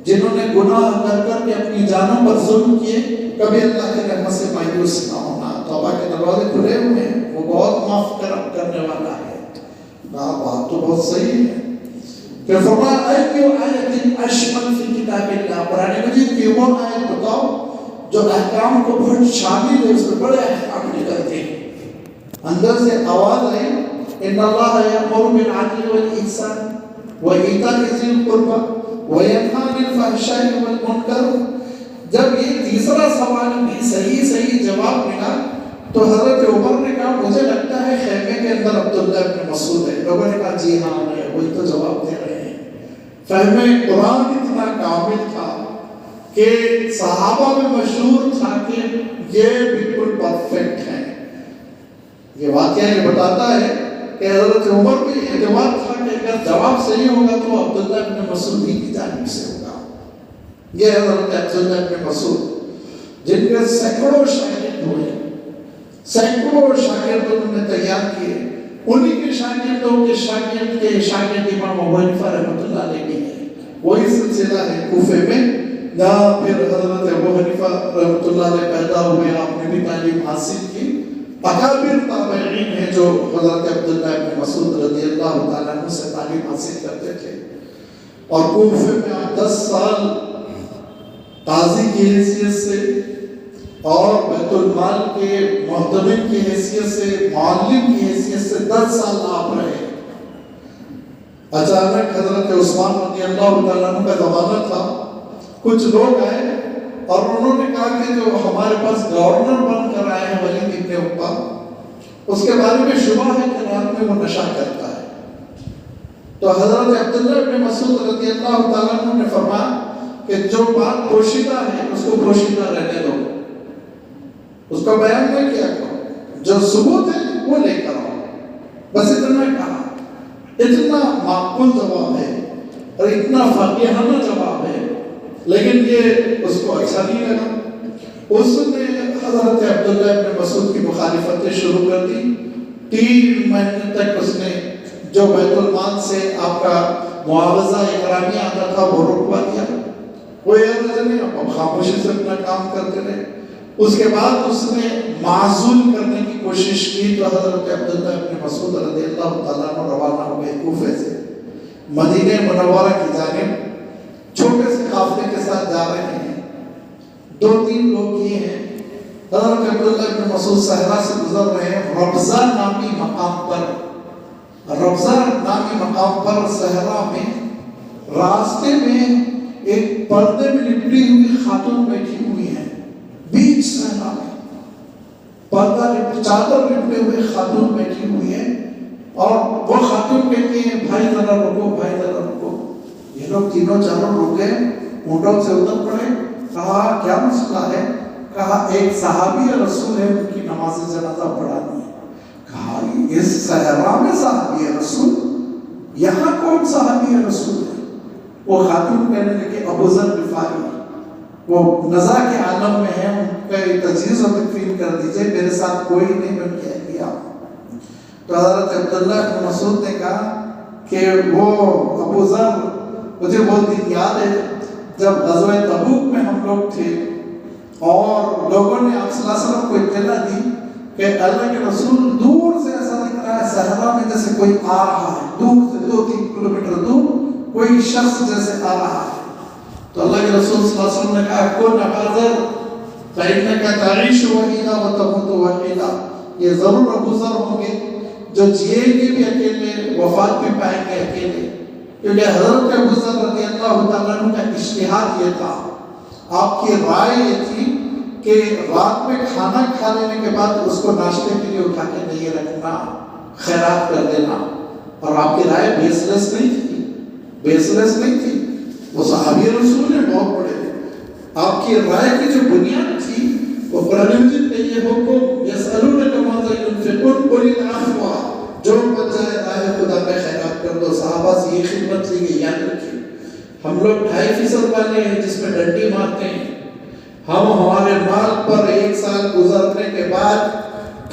جنہوں نے گناہ کر کر کے اپنی جانوں پر ظلم کیے کبھی اللہ کی رحمت سے مایوس نہ ہونا. توبہ کے دروازے کھلے ہوئے ہیں، وہ بہت معاف کرنے والا ہے. بات تو بہت صحیح ہے. پھر فرمایا ایو آیت اشمل فی کتاب اللہ، قرآن مجید کی وہ آیت بتاؤ جو احکام کو بہت شامل ہے، اس میں بڑے احکام نکلتے ہیں. اندر سے آواز آئی ان اللہ یأمر بالعدل والإحسان وإیتاء ذی القربى وینہی عن الفحشاء والمنکر. جب یہ تیسرا سوال بھی صحیح جواب ملا تو حضرت عمر نے کہا مجھے لگتا ہے خیمے کے اندر عبداللہ ابن مسعود ہے. لوگوں نے کہا جی ہاں ہے، وہی تو جواب دے رہے ہیں. فہم قرآن اتنا کامل تھا کہ صحابہ میں مشہور تھا کہ یہ بالکل پرفیکٹ ہے. یہ واقعہ یہ بتاتا ہے کہ حضرت عمر بھی اعتماد تھا کہ اگر جواب صحیح ہوگا تو عبداللہ ابن مسعود ہی کی جانب سے ہوگا. یہ حضرت عبداللہ ابن مسعود جن کے سینکڑوں شاگرد ہوئے، سینکڑوں شاگرد انہوں نے تیار کیے. انہی کے شاگردوں کے شاگرد امام ابو حنیفہ رحمۃ اللہ علیہ بھی ہے. وہی سلسلہ ہے کوفے میں جہاں پھر حضرت ابو حنیفہ رحمۃ اللہ علیہ پیدا ہوئے. آپ نے بھی تعلیم حاصل کی. اکابر تابعین ہیں جو حضرت عبداللہ ابن مسعود رضی اللہ تعالیٰ عنہ سے تعلیم حاصل کرتے تھے. اور کوفے میں آپ 10 سال قاضی کی حیثیت سے اور بیت المال کے محتمل کی حیثیت سے، معلم کی حیثیت سے 10 سال آپ رہے. اچانک حضرت عثمان رضی اللہ تعالیٰ عنہ کا زمانہ تھا. کچھ لوگ آئے اور انہوں نے کہا کہ جو ہمارے پاس گورنر بن کر آئے ہیں ولید ابن عقبہ، اس کے بارے میں شبہ ہے کہ رات میں وہ نشہ کرتا ہے. تو حضرت عبداللہ ابن مسعود رضی اللہ تعالیٰ عنہ نے فرمایا کہ جو بات پوشیدہ ہے اس کو پوشیدہ رہنے دو، اس کو بیان نہیں کیا کرو، جو ثبوت ہے وہ لے کر آؤ. بس اتنا کہا. اتنا معقول جواب ہے اور اتنا فقیہانہ جواب ہے، لیکن یہ اس کو اچھا نہیں لگا. اس نے حضرت عبداللہ ابن مسعود کی مخالفتیں شروع کر دی. 3 مہینے تک اس نے جو بیت المال سے آپ کا معاوضہ اکرامی آتا تھا وہ رکوا دیا. کوئی عرض نہیں، اب خاموشی سے اپنا کام کرتے رہے. اس کے بعد اس نے معزول کرنے کی کوشش کی تو حضرت عبداللہ ابن مسعود رضی اللہ تعالیٰ عنہ روانہ ہوئے کوفے سے مدینہ منورہ کی جانب. چھوٹے سے قافلے کے ساتھ جا رہے ہیں. 2-3 لوگ یہ ہیں. حضرت عبداللہ ابن مسعود صحرا سے گزر رہے ہیں. ربضہ نامی مقام پر صحرا میں راستے میں ایک پردے میں لپٹی ہوئی خاتون بیٹھی ہوئی ہے. بیچ صحرا میں پردہ چادر لپٹے ہوئے خاتون بیٹھی ہوئی ہے. اور وہ خاتون کہتی ہے بھائی ذرا رکو، بھائی ذرا رکو. یہ لوگ تینوں چاروں رک گئے، اونٹوں سے اتر پڑے. کہا کیا مسئلہ ہے؟ کہا ایک صحابی رسول ہے، ان کی نماز جنازہ پڑھانی ہے. کہا اس صحرا میں صحابی رسول، یہاں کون صحابی رسول ہے؟ وہ خاتون کہنے لگے ابو ذر غفاری، وہ نزا کے عالم میں ہیں، ان کا تجہیز و تکفین کر دیجئے، میرے ساتھ کوئی نہیں، میں کہہ دیا. تو حضرت عبداللہ بن مسعود نے کہا کہ وہ ابو ذر، مجھے وہ دن یاد ہے جب غزوہ تبوک میں ہم لوگ تھے اور لوگوں نے آپ صلی اللہ علیہ وسلم کو اطلاع دی کہ اللہ کے رسول دور سے ایسا لگ رہا ہے صحرا میں جیسے کوئی آ رہا ہے، دور سے 2-3 کلومیٹر دور کوئی شخص جیسے آ رہا ہے. تو اللہ کے رسول صلی اللہ علیہ وسلم نے کہا کن ابا ذر فإنک تعیش وحیدا وتموت وحیدا. یہ ضرور ابو ذر ہوں گے جو جیئیں گے بھی اکیلے، وفات بھی پائیں گے اکیلے. کیونکہ حضرت ابو ذر رضی اللہ تعالیٰ عنہ کا اجتہاد یہ تھا، آپ کی رائے یہ تھی کہ رات میں کھانا کھا لینے کے بعد اس کو ناشتے کے لیے اٹھا کے نہیں رکھنا، خیرات کر دینا. اور آپ کی رائے بیس لیس نہیں تھی، بیس لیس نہیں تھی. وہ صحابی رسول ہیں بہت بڑے. آپ کی رائے کی جو بنیاد تھی وہ قرآن مجید کا یہ حکم یسألونک ماذا ينفقون قل العفو، جو بچ جائے راہ خدا میں خیرات کر دو. صحابہ سے یہ خدمت لی گئی. یاد رکھیے ہم لوگ 2.5% والے ہیں جس میں ڈنڈی مارتے ہیں. ہم ہمارے مال پر 1 سال گزرنے کے بعد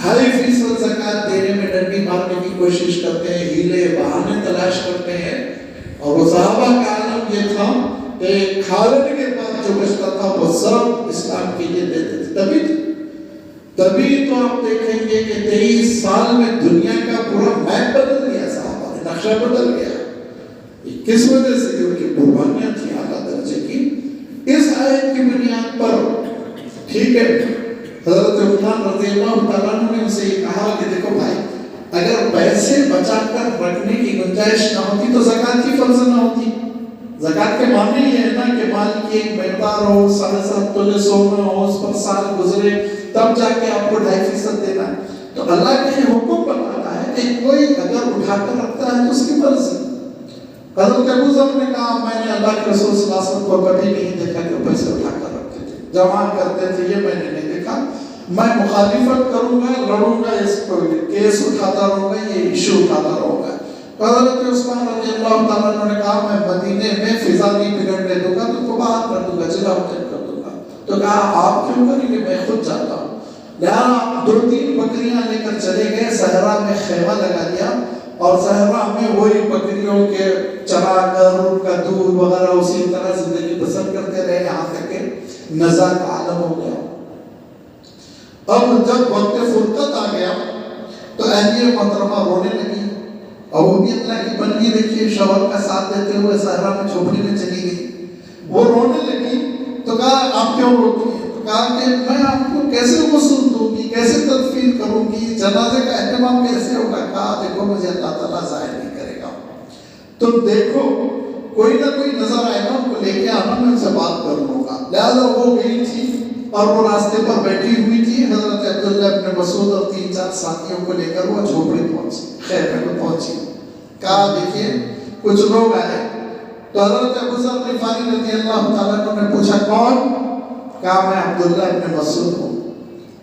2.5% زکوٰۃ دینے میں ڈنڈی مارنے کی کوشش کرتے ہیں، ہیلے بہانے تلاش کرتے ہیں. اور وہ صحابہ کا عالم یہ تھا کہ کھانے کے بعد جو بچتا تھا وہ سب اسلام کے لیے دیتے تھے. تبھی تو آپ دیکھیں گے کہ 23 سال میں دنیا کا پورا میپ بدل گیا. صحابہ نے نقشہ بدل گیا. کس وجہ سے؟ کہ ان کی قربانیاں تھیں اعلیٰ درجے کی. اس آیت کی بنیاد پر ٹھیک ہے حضرت عثمان رضی اللہ تعالیٰ عنہ نے اسے یہ کہا کہ دیکھو بھائی، اگر پیسے بچا کر رکھنے کی گنجائش نہ ہوتی تو زکوٰۃ کی فرض نہ ہوتی. زکوٰۃ کے معنی یہ ہے نا کہ مال کی ایک مقدار ہو، 7.5 تولے سونا ہو، اس پر سال گزرے تب جا کے آپ کو 2.5% دینا ہے. تو اللہ کا یہ حکم بتاتا ہے کہ کوئی اگر اٹھا کر رکھتا ہے تو اس کی مرضی. حضرت ابو ذر نے کہا میں نے اللہ کے رسول صلی اللہ علیہ وسلم کو کبھی نہیں دیکھا کہ پیسے اٹھا کر رکھتے تھے، جمع کرتے تھے، یہ میں نے نہیں دیکھا. میں مخالفت کروں گا، لڑوں گا، اس کو کیس اٹھاتا رہوں گا، یہ ایشو اٹھاتا رہوں گا. حضرت عثمان رضی اللہ تعالیٰ عنہ نے کہا میں مدینے میں فضا نہیں بگڑنے دوں گا، تم کو باہر کر دوں گا، چلا کر دوں گا. تو کہا آپ کیوں کریں گے، میں خود جاتا ہوں. لہٰذا 2-3 بکریاں لے کر چلے گئے، صحرا میں خیمہ لگا دیا اور صحرا میں وہی بکریوں کے چرا کر ان کا دودھ وغیرہ اسی طرح زندگی بسر کرتے رہے یہاں تک کہ نزا کا عالم ہو گیا. اب جب وقت فرقت آ گیا تو اہلیہ محترمہ رونے لگی اور وہ بھی اللہ کی بندگی دیکھیے شوہر کا ساتھ دیتے ہوئے صحرا میں جھوپڑی میں چلی گئی. وہ رونے لگی تو کہا آپ کیوں روتی ہیں؟ تو کہا کہ میں آپ کو کیسے غسل دوں گی، کیسے تدفین کروں گی، جنازے کا اہتمام کیسے ہوگا. کہا دیکھو مجھے اللہ تعالیٰ ظاہر نہیں کرے گا، تم دیکھو کوئی نہ کوئی نظر آئے گا، ان کو لے کے آنا، میں ان سے بات کر لوں گا. لہٰذا وہ گئی تھی اور وہ راستے پر بیٹھی ہوئی تھی. حضرت عبداللہ ابن مسعود اور 3-4 ساتھیوں کو لے کر وہ جھوپڑی پہنچی، خیمے میں پہنچی. کہا دیکھیے کچھ لوگ آئے. تو حضرت ابو ذر غفاری رضی اللہ تعالیٰ عنہ نے پوچھا کون؟ کہا میں عبداللہ ابن مسعود ہوں.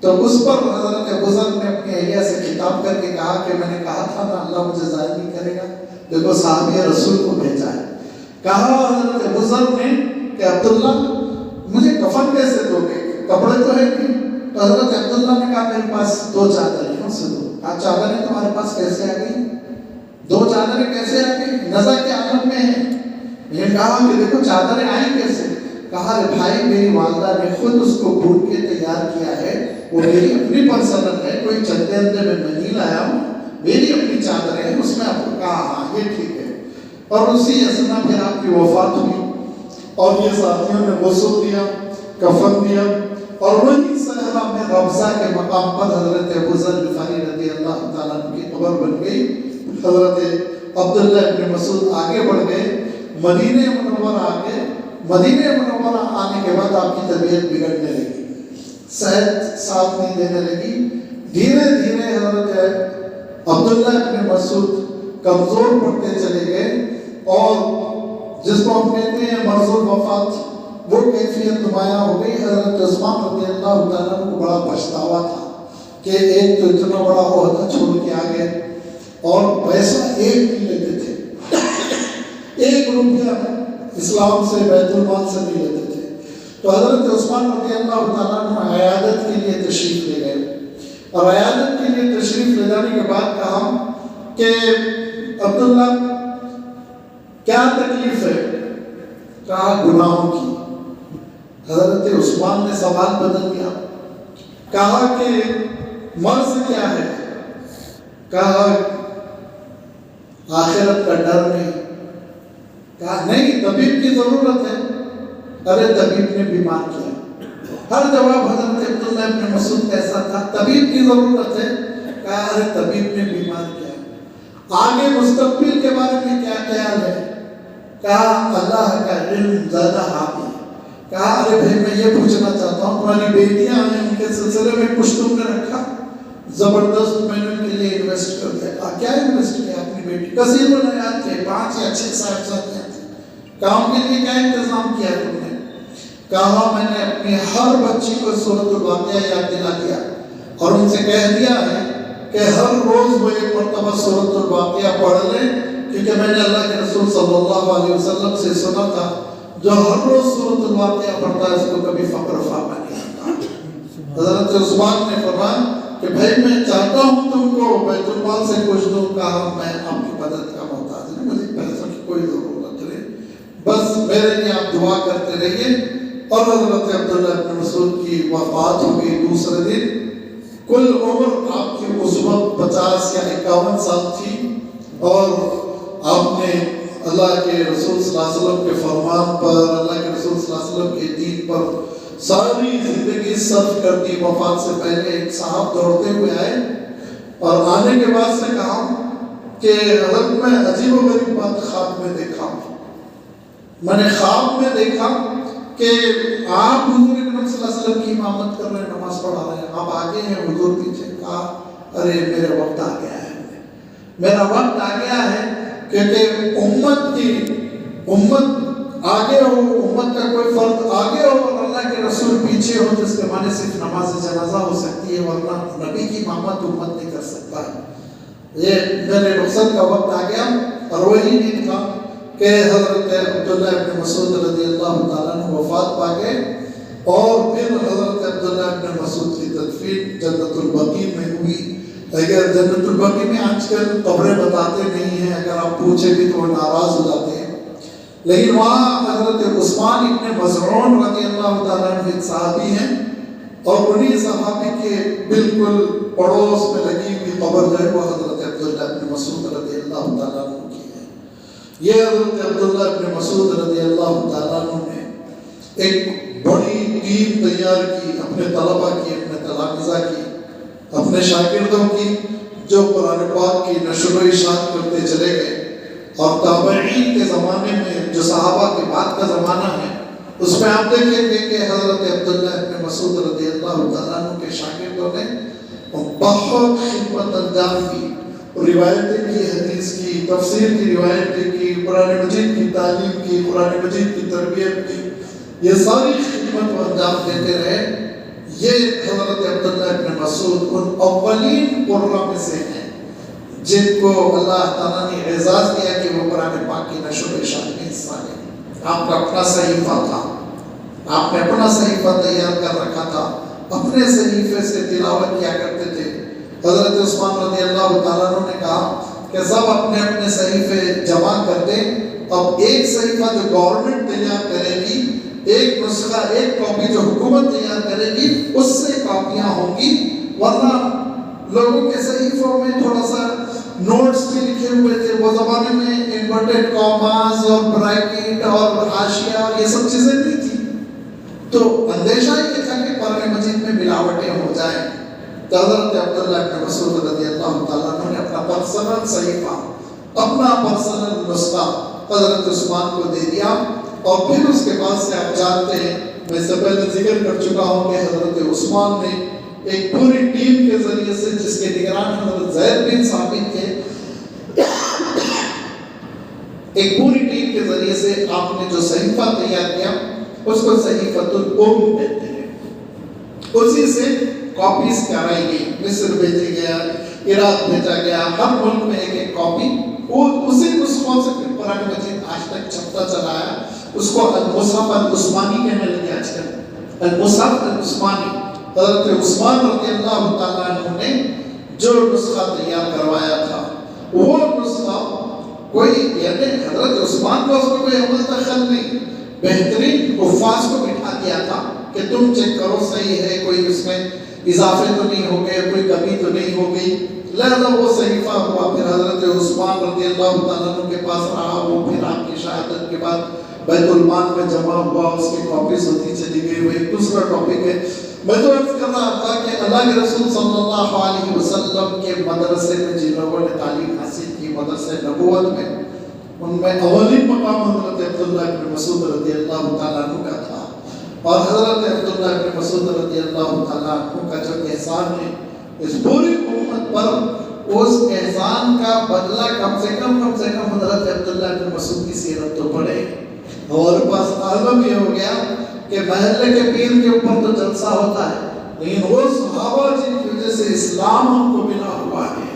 تو اس پر حضرت ابو ذر نے اپنی اہلیہ سے خطاب کر کے کہا کہ میں نے کہا تھا نا اللہ مجھے ظاہر نہیں کرے گا، دیکھو صحابی رسول کو بھیجا ہے. کہا حضرت ابو ذر نے کہ عبداللہ مجھے کفن کیسے دو گے، کپڑے تو ہے نہیں. تو حضرت عبداللہ نے کہا میرے پاس 2 چادریں ہیں، ان سے دو. کہا چادریں تمہارے پاس کیسے آ گئی، 2 چادریں کیسے آ گئی، نزا کے عالم میں ہے. یہ کہا کہ دیکھو چادریں آئیں کیسے. کہا ارے بھائی میری والدہ نے خود اس کو بھون کے تیار کیا ہے، وہ میری اپنی پسند ہے، کوئی چندے اندے میں نہیں لایا ہوں، میری اپنی چادر ہے. اس میں آپ کو کہا ہاں یہ ٹھیک ہے. اور اسی اثنا پھر آپ کی وفات ہوئی اور یہ ساتھیوں نے غسل دیا، کفن دیا اور وہی صحرا میں ربضہ کے مقام پر حضرت ابو ذر غفاری رضی اللہ تعالیٰ عنہ کی قبر بن گئی. حضرت عبداللہ ابن مسعود آگے بڑھ گئے، مدینہ منورہ آ گئے. مدینہ منورہ آنے کے بعد آپ کی طبیعت بگڑنے لگی، صحت ساتھ نہیں دینے لگی. دھیرے دھیرے حضرت عبداللہ ابن مسعود کمزور پڑتے چلے گئے اور جس کو ہم کہتے ہیں مرض الوفات وہ کیفیت نمایاں ہو گئی. حضرت عثمان رضی اللہ تعالیٰ کو بڑا پچھتاوا تھا کہ ایک تو اتنا بڑا عہدہ چھوڑ کے آ گئے اور پیسہ ایک نہیں لیتے تھے، 1 روپیہ اسلام سے بیت المال سے نہیں لیتے تھے. تو حضرت عثمان رضی اللہ تعالیٰ عنہ عیادت کے لیے تشریف لے گئے اور عیادت کے لیے تشریف لے جانے کے بعد کہا کہ عبداللہ کیا تکلیف ہے؟ کہا گناہوں کی. حضرت عثمان نے سوال بدل دیا، کہا کہ مرض کیا ہے؟ کہا آخرت کا ڈر نہیں. کہا نہیں طبیب کی ضرورت ہے. ارے طبیب نے بیمار کیا. ہر جواب حضرت عبداللہ ابن مسعود ایسا تھا، طبیب کی ضرورت ہے. کہا ارے طبیب نے بیمار کیا. آگے مستقبل کے بارے میں کیا خیال ہے؟ کہا اللہ کا علم زیادہ حامی. کہا ارے بھائی میں یہ پوچھنا چاہتا ہوں تمہاری بیٹیاں ہیں ان کے سلسلے میں کچھ تم نے رکھا؟ زبردست میں نے ان کے لیے انویسٹ کر دیا. کیا انویسٹ کیا؟ اپنی بیٹی. کثیر الحیات تھے، 5 یا 6 صاحبزادیاں تھیں. کام کے لیے کیا انتظام کیا تم نے؟ کہا میں نے اپنی ہر بچی کو سورۃ الواقعہ یاد دلا دیا اور ان سے کہہ دیا ہے کہ ہر روز وہ ایک مرتبہ سورۃ الواقعہ پڑھ لیں، کیونکہ میں نے اللہ کے رسول صلی اللہ علیہ وسلم سے سنا تھا جو ہر روز سورۃ الواقعہ پڑھتا ہے اس کو کبھی فقر فاقہ نہیں آتا. حضرت عثمان نے فرمایا کہ بھائی میں چاہتا ہوں تم کو بیت المال سے کچھ دوں. کہا میں آپ کی مدد کا محتاج نہیں، مجھے پیسوں کی کوئی ضرورت نہیں، بس میرے لیے آپ دعا کرتے رہیے. اور حضرت عبداللہ بن مسعود کی وفات ہو گئی دوسرے دن. کل عمر آپ کی اس وقت 50 یا 51 سال تھی اور آپ نے اللہ کے رسول صلی اللہ علیہ وسلم کے فرمان پر، اللہ کے رسول صلی اللہ علیہ وسلم کے دین پر ساری زندگی صرف کر دی. وفات سے پہلے ایک صاحب دوڑتے ہوئے آئے اور آنے کے بعد سے کہا کہ حضرت میں عجیب و غریب بات خواب میں دیکھا. میں نے خواب میں دیکھا کہ آپ حضور اکرم صلی اللہ علیہ وسلم کی امامت کر رہے ہیں، نماز پڑھا رہے ہیں، آپ آگے ہیں، حضور پیچھے. کہا ارے میرا وقت آ گیا ہے، میرا وقت آ گیا ہے، کیونکہ امت آگے ہو، امت کا کوئی فرد آگے ہو اور اللہ کے رسول پیچھے ہو، جس کے معنی صرف نماز جنازہ ہو سکتی ہے، ورنہ نبی کی امامت امت نہیں کر سکتا ہے. یہ میرے رخصت کا وقت آ گیا. اور وہی دن تھا کہ حضرت عبداللہ ابن مسعود رضی اللہ تعالیٰ عنہ وفات پا گئے اور پھر حضرت عبداللہ ابن مسعود کی تدفین جنت البقیع میں ہوئی. اگر جنت البقیع میں آج کل قبریں بتاتے نہیں ہیں، اگر آپ پوچھیں بھی تو وہ ناراض ہو جاتے ہیں، لیکن وہاں حضرت عثمان ابن مظعون رضی اللہ تعالیٰ عنہ ایک صحابی ہیں اور انہی صحابی کے بالکل پڑوس میں لگی ہوئی قبر جو ہے وہ حضرت عبداللہ ابن مسعود رضی اللہ تعالیٰ عنہ کی ہے. یہ حضرت عبداللہ ابن مسعود رضی اللہ تعالیٰ عنہ نے ایک بڑی ٹیم تیار کی، اپنے طلبہ کی، اپنے تلامذہ کی، اپنے شاگردوں کی، جو قرآن پاک کی نشر و اشاعت کرتے چلے گئے. اور تابعین کے زمانے میں جو صحابہ کے بعد کا زمانہ ہے اس میں آپ دیکھیں گے کہ حضرت عبداللہ ابن مسعود رضی اللہ تعالیٰ عنہ کے شاگردوں نے بہت خدمت انجام کی، روایتیں کی، حدیث کی، تفسیر کی روایتیں کی، قرآن مجید کی تعلیم کی، قرآن مجید کی تربیت کی، یہ ساری خدمت و انجام دیتے رہے. یہ حضرت عبداللہ ابن مسعود ان اولین قرہ میں سے ہیں جن کو اللہ تعالیٰ نے اعزاز دیا کہ وہ قرآن پاک کی نشر و اشاعت میں حصہ لیں. آپ کا اپنا صحیفہ تھا، آپ نے اپنا صحیفہ تیار کر رکھا تھا، اپنے صحیفے سے تلاوت کیا کرتے تھے. حضرت عثمان رضی اللہ تعالیٰ عنہ نے کہا کہ سب اپنے اپنے صحیفے جمع کر دیں. اب ایک صحیفہ جو گورنمنٹ تیار کرے گی، ایک نسخہ، ایک کاپی جو حکومت تیار کرے گی، اس سے کاپیاں ہوں گی، ورنہ لوگوں کے صحیفوں میں تھوڑا سا نوٹس بھی لکھے ہوئے تھے. وہ زمانے میں انورٹڈ کاماز اور بریکٹ اور حاشیہ اور یہ سب چیزیں نہیں تھی، تو اندیشہ یہ تھا کہ قرآن مجید میں ملاوٹیں ہو جائیں. تو حضرت عبداللہ ابن مسعود رضی اللہ تعالیٰ عنہ نے اپنا پرسنل صحیفہ، اپنا پرسنل نسخہ حضرت عثمان کو دے دیا. اور پھر اس کے بعد سے آپ جانتے ہیں، میں اس سے پہلے ذکر کر چکا ہوں کہ حضرت عثمان نے ایک پوری ٹیم کے ذریعے سے، جس کے نگران حضرت زید بن ثابت تھے، ایک پوری ٹیم کے ذریعے سے آپ نے جو صحیفہ تیار کیا اس کو صحیفۃ الام کہتے ہیں. اسی سے کاپیز کرائی گئی، مصر بھیجا گیا، عراق بھیجا گیا، ہر ملک میں ایک ایک کاپی. اسی نسخوں سے پھر قرآن مجید آج تک چھپتا چلا ہے. اس کو المصحف العثمانی کہنے لگے آج کل، المصحف العثمانی. حضرت عثمان رضی اللہ تعالیٰ عنہ نے جو نسخہ تیار کروایا تھا، وہ نسخہ کوئی، یعنی حضرت عثمان کو اس میں کوئی عمل دخل نہیں، بہترین حفاظ کو بٹھا دیا تھا کہ تم چیک کرو صحیح ہے، کوئی اس میں اضافے تو نہیں ہو گئے، کوئی کمی تو نہیں ہو گئی. لہذا وہ صحیفہ ہوا، پھر حضرت عثمان رضی اللہ تعالیٰ عنہ کے پاس رہا. وہ پھر آپ کی شہادت کے بعد بیت المال میں جمع ہوا، اس کی کاپیز ہوتی چلی گئی. وہ ایک دوسرا ٹاپک ہے. میں تو عرض کر رہا تھا کہ اللہ کے رسول صلی اللہ علیہ وسلم کے مدرسے میں جن لوگوں نے تعلیم حاصل کی، مدرسے نبوت میں، ان میں اولین مقام حضرت عبداللہ ابن مسعود رضی اللہ تعالیٰ عنہ کا تھا. اور حضرت عبداللہ ابن مسعود رضی اللہ تعالیٰ عنہ کا جو احسان ہے اس پوری امت پر اس احسان کا بدلہ کم سے کم حضرت عبداللہ بن مسعود کی سیرت تو پڑھے. ہمارے پاس عالم یہ ہو گیا کہ محلے کے پیر کے اوپر تو جلسہ ہوتا ہے، لیکن وہ صحابہ جن کی وجہ سے اسلام ہم کو ملا ہوا ہے،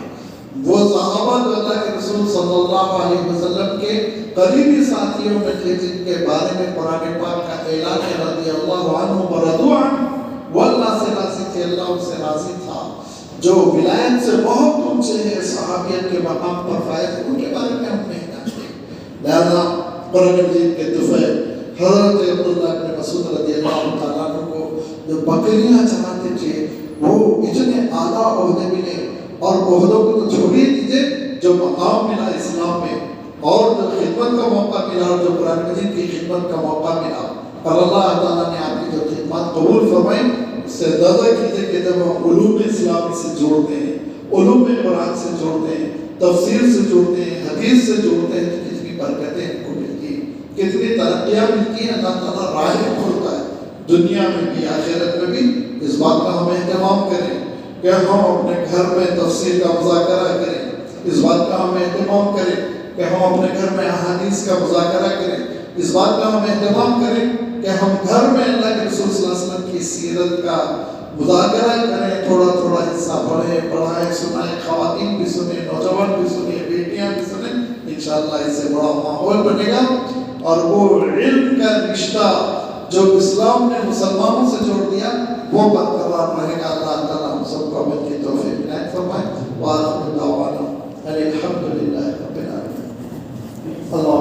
وہ صحابہ جو اللہ کے رسول صلی اللہ علیہ وسلم کے قریبی ساتھیوں میں تھے، جن کے بارے میں قرآن پاک کا اعلان ہے رضی اللہ عنہ ورضوا عنہ، وہ اللہ سے راضی تھے، اللہ ان سے راضی تھا، جو ولایت سے بہت اونچے ہیں، صحابیت کے مقام پر فائز، ان کے بارے میں ہم نہیں جانتے. لہذا قرآن مجید کے دفعہ حضرت عبداللہ بن مسعود رضی اللہ تعالیٰ عنہ کو جو بکریاں چلاتے تھے وہ اتنے اعلیٰ عہدے ملے، اور عہدوں کو تو چھوڑیے دیجیے، جو مقام ملا اسلام میں اور جو خدمت کا موقع ملا اور جو قرآن مجید کی خدمت کا موقع ملا، اور اللہ تعالیٰ نے آپ کی جو خدمات قبول فرمائی، اس سے اندازہ کیجیے کہ جب ہم علوم اسلامی سے جوڑتے ہیں، علوم قرآن سے جوڑتے ہیں، تفسیر سے جوڑتے ہیں، حدیث سے جوڑتے ہیں، تو کتنی برکتیں ہم کو ملتی ہیں، کتنی ترقیاں ملتی ہیں. اللہ تعالیٰ راہیں کھولتا ہے دنیا میں بھی آخرت میں بھی. اس بات کا ہم اہتمام کریں کہ ہم اپنے گھر میں تفسیر کا مذاکرہ کریں، اس بات کا ہم اہتمام کریں کہ ہم اپنے گھر میں احادیث کا مذاکرہ کریں، اس بات کا ہم اہتمام کریں کہ ہم گھر میں اللہ کے رسول صلی اللہ علیہ وسلم کی سیرت کا مذاکرہ کریں، تھوڑا تھوڑا حصہ پڑھیں، پڑھائیں، سنائیں، خواتین بھی سنیں، نوجوان بھی سنیں، بیٹیاں بھی سنیں. انشاءاللہ اس سے بڑا ماحول بنے گا، اور وہ علم کا رشتہ جو اسلام نے مسلمانوں سے جوڑ دیا وہ برقرار رہے گا. اللہ تعالیٰ ہم سب کو عمل کی توفیق عنایت فرمائے. وآخر دعوانا الحمد للہ رب العالمین. اللہ